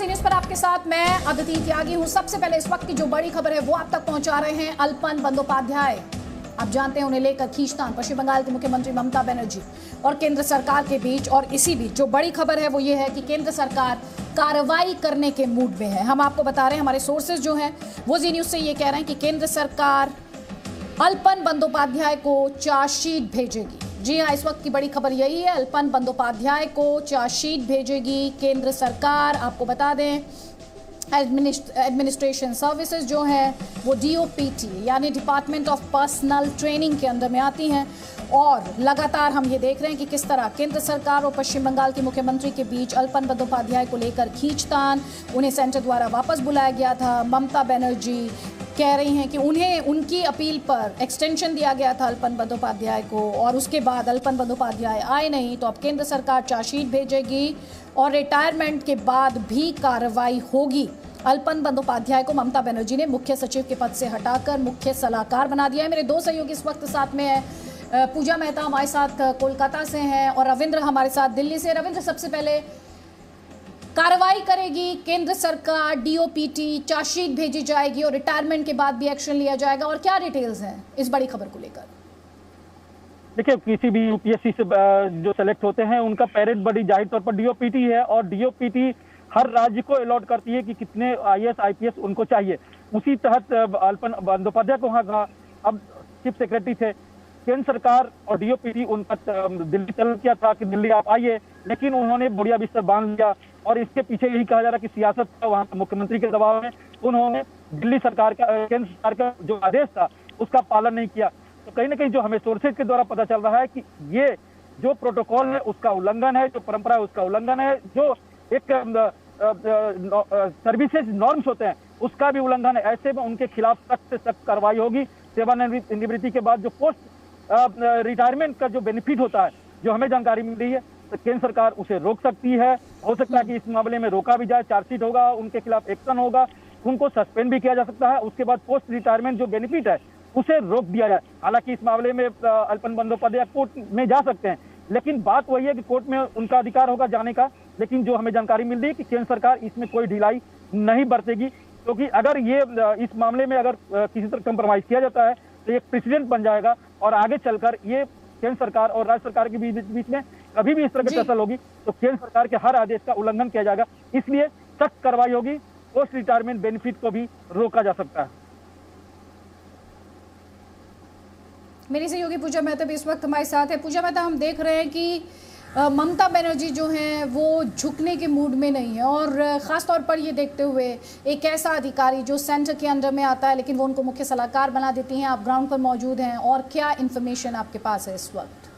जी news पर आपके साथ मैं अदिति त्यागी हूं। सबसे पहले इस वक्त की जो बड़ी खबर है वो आप तक पहुंचा रहे हैं अल्पन बंदोपाध्याय। आप जानते हैं उन्हें लेकर खींचतान पश्चिम बंगाल की मुख्यमंत्री ममता बनर्जी और केंद्र सरकार के बीच। और इसी बीच जो बड़ी खबर है वो ये है कि केंद्र सरकार कार्रवाई करने के मूड में है। हम आपको बता रहे हैं, हमारे सोर्सेज जो हैं वो जी न्यूज़ से ये कह रहे हैं कि केंद्र सरकार अल्पन बंदोपाध्याय को चार्जशीट भेजेगी। जी हाँ, इस वक्त की बड़ी खबर यही है, अल्पन बंदोपाध्याय को चार्जशीट भेजेगी केंद्र सरकार। आपको बता दें एडमिनिस्ट्रेशन सर्विसेज जो है वो DOPT यानी डिपार्टमेंट ऑफ पर्सनल ट्रेनिंग के अंदर में आती हैं। और लगातार हम ये देख रहे हैं कि किस तरह केंद्र सरकार और पश्चिम बंगाल के मुख्यमंत्री के बीच अल्पन बंदोपाध्याय को लेकर खींचतान। उन्हें सेंटर द्वारा वापस बुलाया गया था। ममता बनर्जी कह रही हैं कि उन्हें उनकी अपील पर एक्सटेंशन दिया गया था अल्पन बंदोपाध्याय को, और उसके बाद अल्पन बंदोपाध्याय आए नहीं। तो अब केंद्र सरकार चार्जशीट भेजेगी और रिटायरमेंट के बाद भी कार्रवाई होगी। अल्पन बंदोपाध्याय को ममता बनर्जी ने मुख्य सचिव के पद से हटाकर मुख्य सलाहकार बना दिया है। मेरे दो सहयोगी इस वक्त साथ में है। पूजा मेहता हमारे साथ कोलकाता से हैं और रविंद्र हमारे साथ दिल्ली से। रविंद्र, सबसे पहले कार्रवाई करेगी केंद्र सरकार, DOPT, चार्जशीट भेजी जाएगी और रिटायरमेंट के बाद भी एक्शन लिया जाएगा, और क्या डिटेल्स हैं इस बड़ी खबर को लेकर? देखिए, किसी भी UPSC से जो सेलेक्ट होते हैं उनका पेरेंट बड़ी जाहिर तौर पर DOPT है, और DOPT हर राज्य को अलॉट करती है कि कितने IAS IPS उनको चाहिए। उसी तहत अल्पन बंदोपाध्याय को वहाँ अब चीफ सेक्रेटरी थे। केंद्र सरकार और DOPT उनका दिल्ली तलब किया था कि दिल्ली आप आइए, लेकिन उन्होंने बुढ़िया बिस्तर बांध लिया। और इसके पीछे यही कहा जा रहा है कि सियासत का वहाँ मुख्यमंत्री के दबाव में उन्होंने दिल्ली सरकार का, केंद्र सरकार का जो आदेश था उसका पालन नहीं किया। तो कहीं ना कहीं जो हमें सोर्सेज के द्वारा पता चल रहा है कि ये जो प्रोटोकॉल है उसका उल्लंघन है, जो परंपरा है उसका उल्लंघन है, जो एक सर्विसेज नॉर्म्स होते हैं उसका भी उल्लंघन है। ऐसे में उनके खिलाफ सख्त से सख्त कार्रवाई होगी। सेवानिवृत्ति के बाद जो पोस्ट रिटायरमेंट का जो बेनिफिट होता है, जो हमें जानकारी मिल रही है, तो केंद्र सरकार उसे रोक सकती है। हो सकता है कि इस मामले में रोका भी जाए, चार्जशीट होगा, उनके खिलाफ एक्शन होगा, उनको सस्पेंड भी किया जा सकता है। उसके बाद पोस्ट रिटायरमेंट जो बेनिफिट है उसे रोक दिया जाए। हालांकि इस मामले में अल्पन बंदोपाध्याय कोर्ट में जा सकते हैं, लेकिन बात वही है कि कोर्ट में उनका अधिकार होगा जाने का। लेकिन जो हमें जानकारी मिल रही है कि केंद्र सरकार इसमें कोई ढिलाई नहीं बरतेगी, क्योंकि अगर ये इस मामले में अगर किसी तरह कंप्रोमाइज किया जाता है तो एक प्रेसिडेंट बन जाएगा, और आगे चलकर ये केंद्र सरकार और राज्य सरकार के बीच में कभी भी इस तरह की टसल होगी तो केंद्र सरकार के हर आदेश का उल्लंघन किया जाएगा। इसलिए सख्त कार्रवाई होगी। पोस्ट रिटायरमेंट बेनिफिट को भी रोका जा सकता है। मेरी सहयोगी पूजा मेहता भी इस वक्त हमारे साथ है। पूजा मेहता, हम देख रहे हैं कि ममता बनर्जी जो हैं वो झुकने के मूड में नहीं है, और ख़ास तौर पर ये देखते हुए एक ऐसा अधिकारी जो सेंटर के अंडर में आता है लेकिन वो उनको मुख्य सलाहकार बना देती हैं। आप ग्राउंड पर मौजूद हैं, और क्या इन्फॉर्मेशन आपके पास है इस वक्त?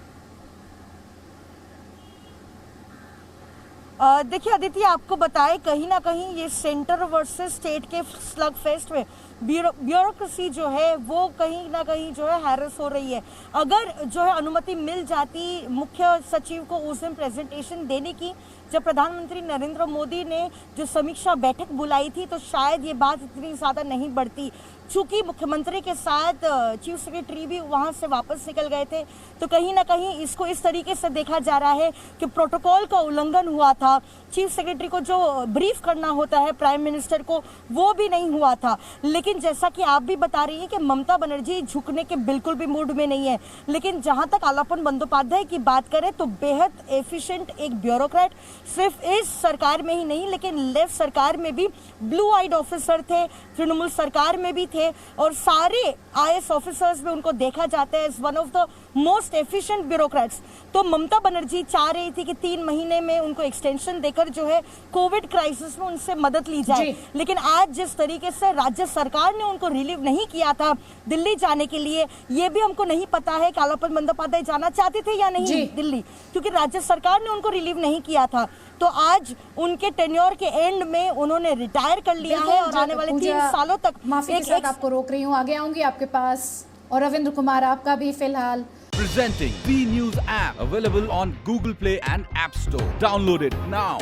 देखिए अदिति, आपको बताएं कहीं ना कहीं ये सेंटर वर्सेस स्टेट के स्लग फेस्ट में ब्यूरोक्रेसी जो है वो कहीं ना कहीं जो है हैरेस हो रही है। अगर जो है अनुमति मिल जाती मुख्य सचिव को उस दिन प्रेजेंटेशन देने की, जब प्रधानमंत्री नरेंद्र मोदी ने जो समीक्षा बैठक बुलाई थी, तो शायद ये बात इतनी ज़्यादा नहीं बढ़ती। चूंकि मुख्यमंत्री के साथ चीफ सेक्रेटरी भी वहां से वापस निकल गए थे, तो कहीं ना कहीं इसको इस तरीके से देखा जा रहा है कि प्रोटोकॉल का उल्लंघन हुआ था। चीफ सेक्रेटरी को जो ब्रीफ करना होता है प्राइम मिनिस्टर को, वो भी नहीं हुआ था। लेकिन जैसा कि आप भी बता रही हैं कि ममता बनर्जी झुकने के बिल्कुल भी मूड में नहीं है। लेकिन जहां तक अल्पन बंदोपाध्याय की बात करें तो बेहद एफिशिएंट एक ब्यूरोक्रेट, सिर्फ इस सरकार में ही नहीं लेकिन लेफ्ट सरकार में भी ब्लू आइड ऑफिसर थे, तृणमूल सरकार में भी थे, और सारे IAS ऑफिसर्स में उनको देखा जाता है as one of the most efficient bureaucrats. तो ममता बनर्जी चाह रही थी कि 3 महीने में उनको एक्सटेंशन देकर जो है कोविड क्राइसिस में उनसे मदद ली जाए। लेकिन आज जिस तरीके से राज्य सरकार ने उनको रिलीव नहीं किया था दिल्ली जाने के लिए, ये भी हमको नहीं पता है कि अल्पन बंदोपाध्याय जाना चाहते थे या नहीं दिल्ली, क्योंकि राज्य सरकार ने उनको रिलीव नहीं किया था। तो आज उनके टेन्योर के एंड में उन्होंने रिटायर कर लिया है, और आने वाले 3 सालों तक माफी के साथ आपको रोक रही हूँ, आगे आऊंगी आपके पास। और रविंद्र कुमार, आपका भी फिलहाल। Presenting B News app available on Google Play and App Store. Download it now.